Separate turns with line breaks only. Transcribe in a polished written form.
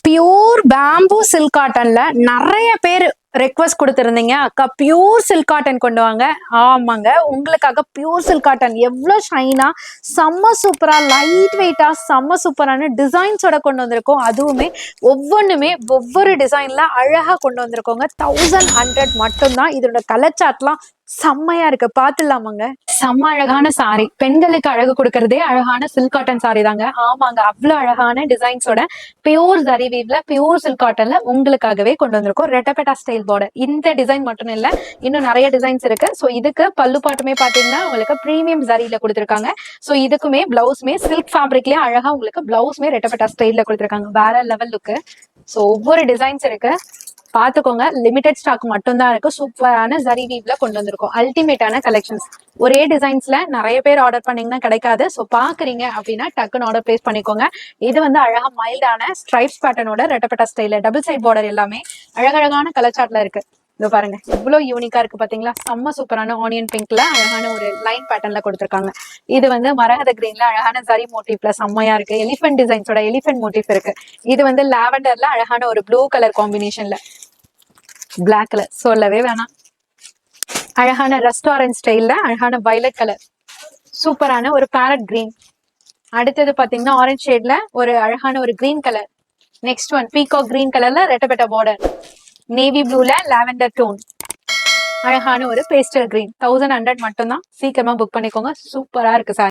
Pure bamboo silk காட்டன்ல நிறைய பேர் request கொடுத்துருந்தீங்க, அக்கா பியூர் சில்க் காட்டன் கொண்டு வாங்க. ஆமாங்க, உங்களுக்காக பியூர் சில்க் காட்டன் எவ்வளோ ஷைனா, செம்ம சூப்பரா, லைட் வெயிட்டா, செம்ம சூப்பரான டிசைன்ஸோட கொண்டு வந்திருக்கோம். அதுவுமே ஒவ்வொன்றுமே ஒவ்வொரு டிசைன்ல அழகா கொண்டு வந்திருக்கோங்க. 1100 மட்டும்தான். இதோட கலர் சார்ட்லாம் செம்மையா இருக்கு, பாத்துலாமாங்க. செம்ம அழகான சாரி, பெண்களுக்கு அழகு கொடுக்கறதே அழகான சில்க் காட்டன் சாரி தாங்க. ஆமாங்க, அவ்வளவு அழகான டிசைன்ஸோட பியூர் ஜரி வீவ்ல பியூர் சில்க் காட்டன்ல உங்களுக்காகவே கொண்டு வந்திருக்கோம். ரெட்டபெட்டா ஸ்டைல் பார்டர். இந்த டிசைன் மட்டும் இல்ல, இன்னும் நிறைய டிசைன்ஸ் இருக்கு. சோ இதுக்கு பல்லு பாட்டுமே பாத்தீங்கன்னா உங்களுக்கு பிரீமியம் ஜரியில கொடுத்திருக்காங்க. சோ இதுக்குமே பிளவுஸ்மே சில்க் ஃபேப்ரிக்லயே அழகா உங்களுக்கு பிளவுஸ்மே ரெட்டபெட்டா ஸ்டைல்ல கொடுத்திருக்காங்க. வேற லெவல் லுக்கு. சோ ஒவ்வொரு டிசைன்ஸ் இருக்கு, பாத்துக்கோங்க. லிமிடெட் ஸ்டாக் மட்டும் தான் இருக்கு. சூப்பரான ஜரி வீவ்ல கொண்டு வந்திருக்கோம். அல்டிமேட்டான கலெக்ஷன்ஸ். ஒரே டிசைன்ஸ்ல நிறைய பேர் ஆர்டர் பண்ணீங்கன்னா கிடைக்காது. சோ பாக்குறீங்க அப்படின்னா டக்குன்னு ஆர்டர் பிளேஸ் பண்ணிக்கோங்க. இது வந்து அழகா மைல்டான ஸ்ட்ரைப்ஸ் பேட்டர்னோட ரெட்டபெட்டா ஸ்டைல டபுள் சைட் பார்டர் எல்லாமே அழகழகான கலர் சார்ட்ல இருக்கு. இது பாருங்க, இவ்வளவு யூனிக்கா இருக்கு பாத்தீங்களா. செம்ம சூப்பரான ஆனியன் பிங்க்ல அழகான ஒரு லைன் பேட்டர்ன்ல கொடுத்திருக்காங்க. இது வந்து மரகத கிரீன்ல அழகான ஜரி மோட்டிவ்ல செம்மையா இருக்கு. எலிஃபென்ட் டிசைன்ஸோட எலிஃபென்ட் மோட்டிவ் இருக்கு. இது வந்து லாவெண்டர்ல அழகான ஒரு ப்ளூ கலர் காம்பினேஷன்ல பிளாக் கலர் சொல்லவே வேணாம். அழகான ரெஸ்டாரண்ட் ஸ்டைல்ல அழகான வயலட் கலர், சூப்பரான ஒரு பேரட் கிரீன். அடுத்தது பாத்தீங்கன்னா ஆரஞ்சு ஷேட்ல ஒரு அழகான ஒரு green colour. Next one peacock green கலர்ல ரெட்டபெட்டா பார்டர். நேவி ப்ளூல லாவெண்டர் டோன், அழகான ஒரு பேஸ்டல் கிரீன். 1100 மட்டும் தான். சீக்கிரமா புக் பண்ணிக்கோங்க. சூப்பரா இருக்கு சார்.